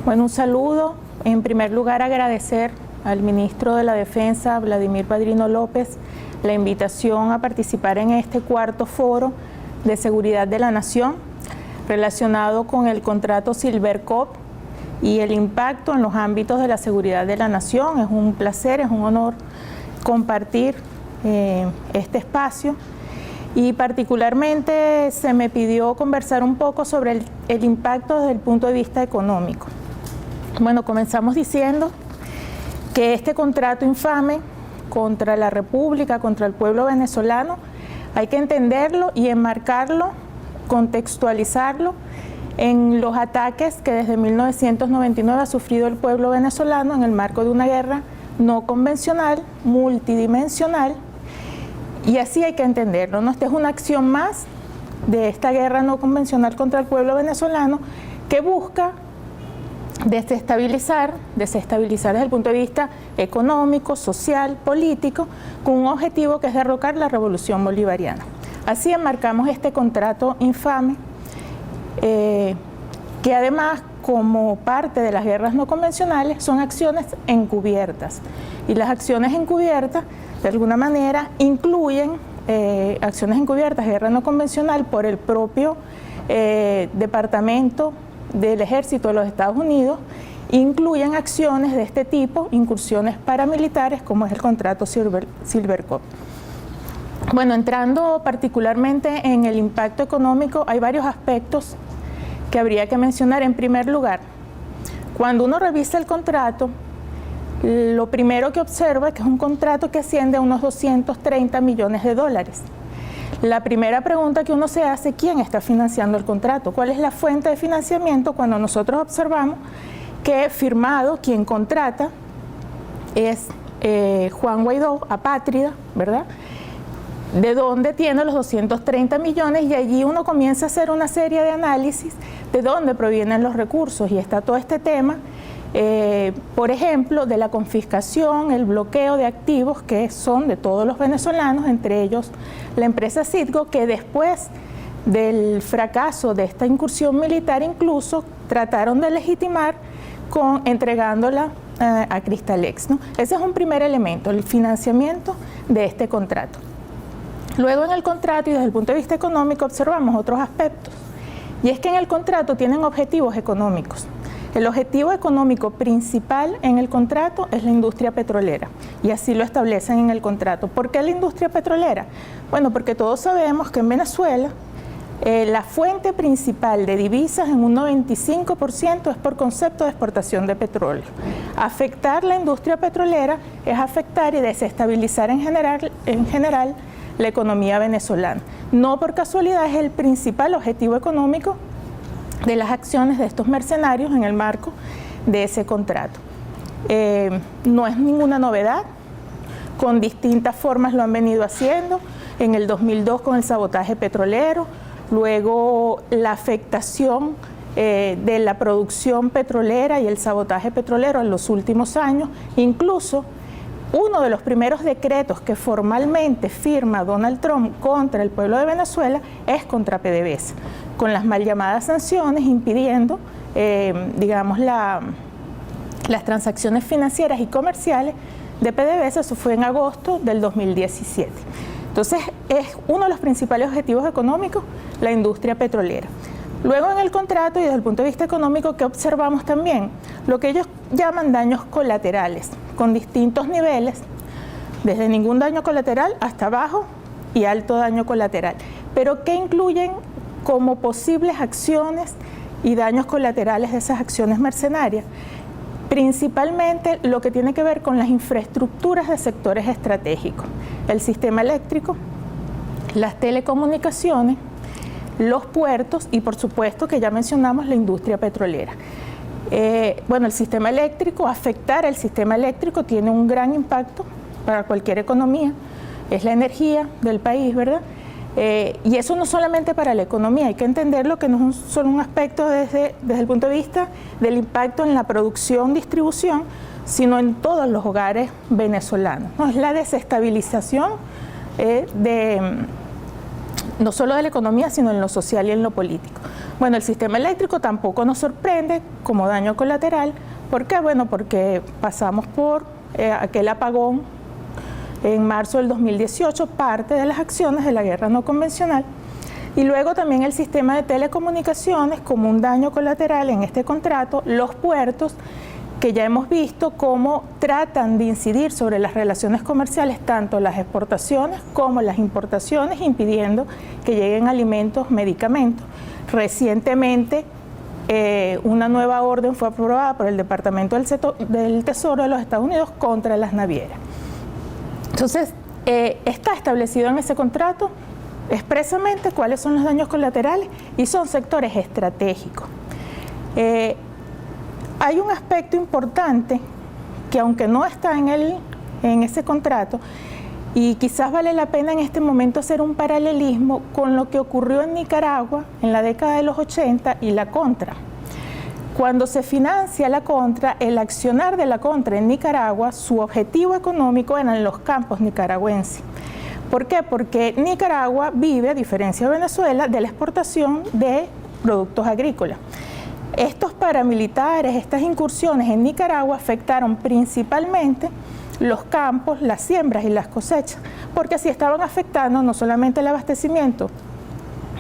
Bueno, un saludo. En primer lugar, agradecer al ministro de la Defensa, Vladimir Padrino López, la invitación a participar en este cuarto foro de seguridad de la nación relacionado con el contrato Silvercorp y el impacto en los ámbitos de la seguridad de la nación. Es un placer, es un honor compartir este espacio y particularmente se me pidió conversar un poco sobre el impacto desde el punto de vista económico. Bueno, comenzamos diciendo que este contrato infame contra la República, contra el pueblo venezolano, hay que entenderlo y enmarcarlo, contextualizarlo en los ataques que desde 1999 ha sufrido el pueblo venezolano en el marco de una guerra no convencional, multidimensional, y así hay que entenderlo, ¿no? Esta es una acción más de esta guerra no convencional contra el pueblo venezolano que busca desestabilizar desde el punto de vista económico, social, político, con un objetivo que es derrocar la revolución bolivariana. Así enmarcamos este contrato infame, que además, como parte de las guerras no convencionales, son acciones encubiertas. Y las acciones encubiertas, de alguna manera, incluyen acciones encubiertas, guerra no convencional, por el propio Departamento del Ejército de los Estados Unidos, incluyen acciones de este tipo, incursiones paramilitares, como es el contrato Silvercorp. Bueno, entrando particularmente en el impacto económico, hay varios aspectos que habría que mencionar. En primer lugar, cuando uno revisa el contrato, lo primero que observa es que es un contrato que asciende a unos 230 millones de dólares. La primera pregunta que uno se hace, ¿quién está financiando el contrato? ¿Cuál es la fuente de financiamiento? Cuando nosotros observamos que firmado, quien contrata, es Juan Guaidó, apátrida, ¿verdad? De dónde tiene los 230 millones, y allí uno comienza a hacer una serie de análisis de dónde provienen los recursos, y está todo este tema, por ejemplo, de la confiscación, el bloqueo de activos que son de todos los venezolanos, entre ellos la empresa Citgo, que después del fracaso de esta incursión militar incluso trataron de legitimar entregándola a Cristalex, ¿no? Ese es un primer elemento, el financiamiento de este contrato. Luego en el contrato y desde el punto de vista económico observamos otros aspectos, y es que en el contrato tienen objetivos económicos. El objetivo económico principal en el contrato es la industria petrolera, y así lo establecen en el contrato. ¿Por qué la industria petrolera? Bueno, porque todos sabemos que en Venezuela la fuente principal de divisas en un 95% es por concepto de exportación de petróleo. Afectar la industria petrolera es afectar y desestabilizar en general la economía venezolana. No por casualidad es el principal objetivo económico de las acciones de estos mercenarios en el marco de ese contrato. No es ninguna novedad, con distintas formas lo han venido haciendo, en el 2002 con el sabotaje petrolero, luego la afectación de la producción petrolera y el sabotaje petrolero en los últimos años. Incluso uno de los primeros decretos que formalmente firma Donald Trump contra el pueblo de Venezuela es contra PDVSA, con las mal llamadas sanciones impidiendo, digamos, las transacciones financieras y comerciales de PDVSA. Eso fue en agosto del 2017. Entonces, es uno de los principales objetivos económicos, la industria petrolera. Luego en el contrato y desde el punto de vista económico, ¿qué observamos también? Lo que ellos llaman daños colaterales, con distintos niveles, desde ningún daño colateral hasta bajo y alto daño colateral. Pero ¿qué incluyen como posibles acciones y daños colaterales de esas acciones mercenarias? Principalmente lo que tiene que ver con las infraestructuras de sectores estratégicos, el sistema eléctrico, las telecomunicaciones, los puertos y por supuesto que ya mencionamos la industria petrolera. Bueno, el sistema eléctrico, afectar el sistema eléctrico tiene un gran impacto para cualquier economía, es la energía del país, ¿verdad? Y eso no solamente para la economía, hay que entenderlo que no es solo un aspecto desde el punto de vista del impacto en la producción, distribución, sino en todos los hogares venezolanos, ¿no? Es la desestabilización no solo de la economía, sino en lo social y en lo político. Bueno, el sistema eléctrico tampoco nos sorprende como daño colateral. ¿Por qué? Bueno, porque pasamos por aquel apagón en marzo del 2018, parte de las acciones de la guerra no convencional, y luego también el sistema de telecomunicaciones como un daño colateral en este contrato, los puertos, que ya hemos visto cómo tratan de incidir sobre las relaciones comerciales, tanto las exportaciones como las importaciones, impidiendo que lleguen alimentos, medicamentos. Recientemente, una nueva orden fue aprobada por el Departamento del Tesoro de los Estados Unidos contra las navieras. Entonces, está establecido en ese contrato expresamente cuáles son los daños colaterales y son sectores estratégicos. Hay un aspecto importante que, aunque no está en ese contrato, y quizás vale la pena en este momento hacer un paralelismo con lo que ocurrió en Nicaragua en la década de los 80 y la Contra. Cuando se financia la Contra, el accionar de la Contra en Nicaragua, su objetivo económico eran los campos nicaragüenses. ¿Por qué? Porque Nicaragua vive, a diferencia de Venezuela, de la exportación de productos agrícolas. Estos paramilitares, estas incursiones en Nicaragua afectaron principalmente los campos, las siembras y las cosechas, porque así estaban afectando no solamente el abastecimiento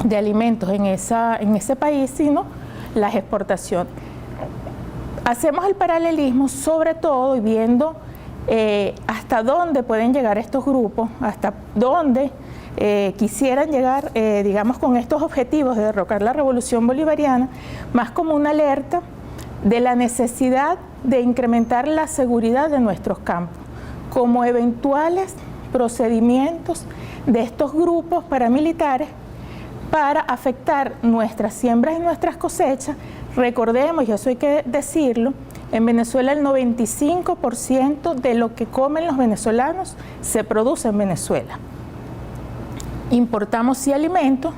de alimentos en ese país, sino las exportaciones. Hacemos el paralelismo sobre todo y viendo hasta dónde pueden llegar estos grupos, hasta dónde quisieran llegar, digamos, con estos objetivos de derrocar la revolución bolivariana, más como una alerta de la necesidad de incrementar la seguridad de nuestros campos, como eventuales procedimientos de estos grupos paramilitares para afectar nuestras siembras y nuestras cosechas. Recordemos, y eso hay que decirlo, en Venezuela el 95% de lo que comen los venezolanos se produce en Venezuela. Importamos sí alimentos,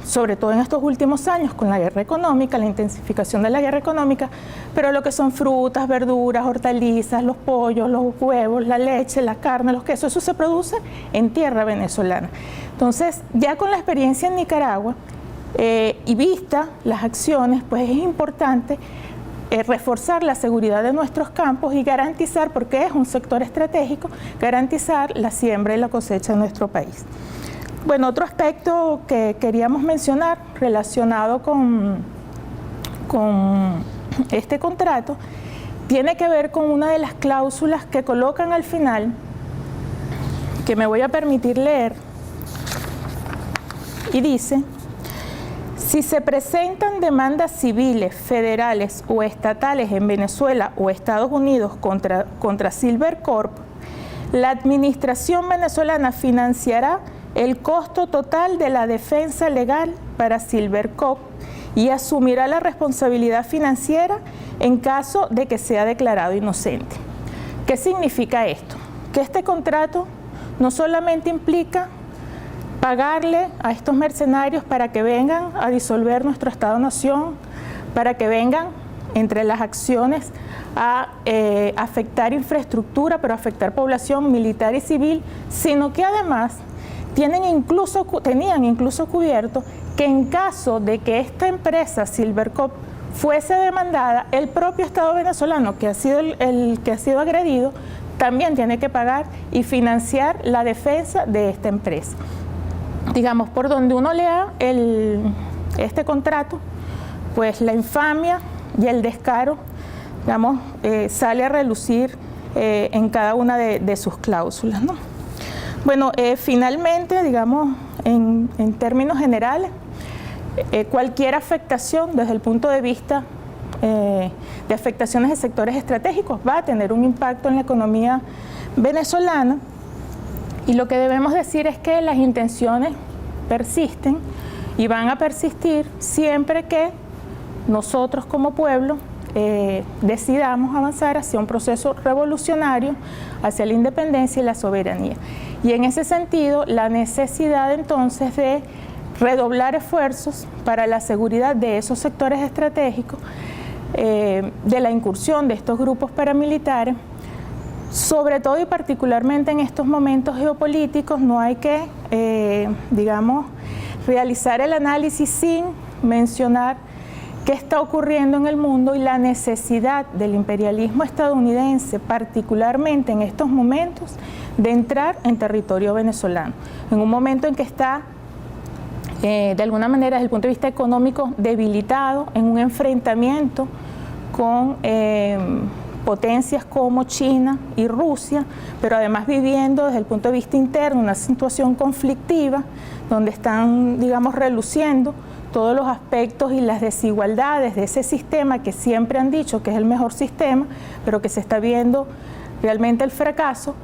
sobre todo en estos últimos años con la guerra económica, la intensificación de la guerra económica, pero lo que son frutas, verduras, hortalizas, los pollos, los huevos, la leche, la carne, los quesos, eso se produce en tierra venezolana. Entonces, ya con la experiencia en Nicaragua y vista las acciones, pues es importante reforzar la seguridad de nuestros campos y garantizar, porque es un sector estratégico, garantizar la siembra y la cosecha en nuestro país. Bueno, otro aspecto que queríamos mencionar relacionado con este contrato tiene que ver con una de las cláusulas que colocan al final, que me voy a permitir leer, y dice: si se presentan demandas civiles, federales o estatales en Venezuela o Estados Unidos contra Silvercorp, la administración venezolana financiará el costo total de la defensa legal para Silvercorp y asumirá la responsabilidad financiera en caso de que sea declarado inocente. ¿Qué significa esto? Que este contrato no solamente implica pagarle a estos mercenarios para que vengan a disolver nuestro Estado-Nación, para que vengan, entre las acciones, a afectar infraestructura, pero afectar población militar y civil, sino que además tenían incluso cubierto que en caso de que esta empresa Silvercorp fuese demandada, el propio Estado venezolano, que ha sido el que ha sido agredido, también tiene que pagar y financiar la defensa de esta empresa. Digamos, por donde uno lea este contrato, pues la infamia y el descaro, digamos, sale a relucir en cada una de sus cláusulas, ¿no? Bueno, finalmente, digamos, en términos generales, cualquier afectación desde el punto de vista de afectaciones de sectores estratégicos va a tener un impacto en la economía venezolana, y lo que debemos decir es que las intenciones persisten y van a persistir siempre que nosotros como pueblo decidamos avanzar hacia un proceso revolucionario, hacia la independencia y la soberanía. Y en ese sentido, la necesidad entonces de redoblar esfuerzos para la seguridad de esos sectores estratégicos, de la incursión de estos grupos paramilitares, sobre todo y particularmente en estos momentos geopolíticos. No hay que, digamos, realizar el análisis sin mencionar qué está ocurriendo en el mundo y la necesidad del imperialismo estadounidense, particularmente en estos momentos, de entrar en territorio venezolano, en un momento en que está, de alguna manera, desde el punto de vista económico, debilitado, en un enfrentamiento con potencias como China y Rusia, pero además viviendo desde el punto de vista interno una situación conflictiva, donde están, digamos, reluciendo todos los aspectos y las desigualdades de ese sistema que siempre han dicho que es el mejor sistema, pero que se está viendo realmente el fracaso,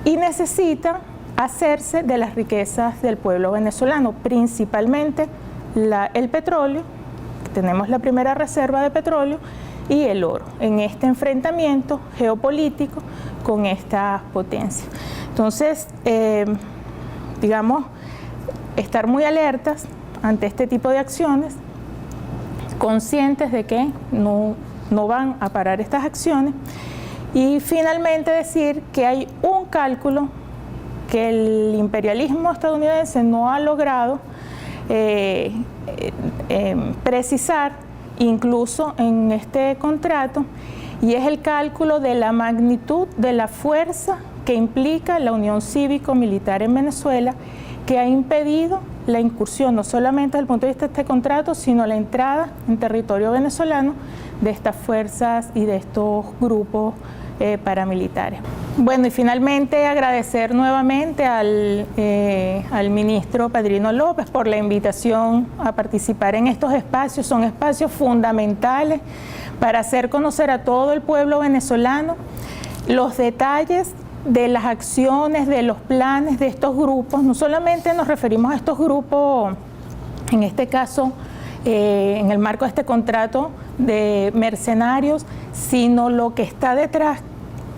y necesitan hacerse de las riquezas del pueblo venezolano, principalmente el petróleo, tenemos la primera reserva de petróleo, y el oro, en este enfrentamiento geopolítico con estas potencias. Entonces, digamos, estar muy alertas ante este tipo de acciones, conscientes de que no van a parar estas acciones, y finalmente decir que hay un cálculo que el imperialismo estadounidense no ha logrado precisar, incluso en este contrato, y es el cálculo de la magnitud de la fuerza que implica la Unión Cívico-Militar en Venezuela, que ha impedido la incursión, no solamente desde el punto de vista de este contrato, sino la entrada en territorio venezolano de estas fuerzas y de estos grupos paramilitares. Bueno, y finalmente agradecer nuevamente al ministro Padrino López por la invitación a participar en estos espacios. Son espacios fundamentales para hacer conocer a todo el pueblo venezolano los detalles de las acciones, de los planes de estos grupos. No solamente nos referimos a estos grupos, en este caso, en el marco de este contrato de mercenarios, sino lo que está detrás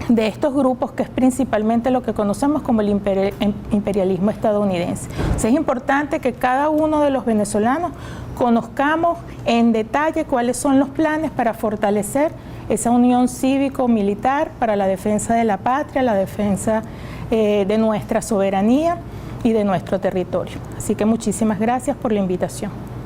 de estos grupos, que es principalmente lo que conocemos como el imperialismo estadounidense. O sea, es importante que cada uno de los venezolanos conozcamos en detalle cuáles son los planes para fortalecer esa unión cívico-militar para la defensa de la patria, la defensa de nuestra soberanía y de nuestro territorio. Así que muchísimas gracias por la invitación.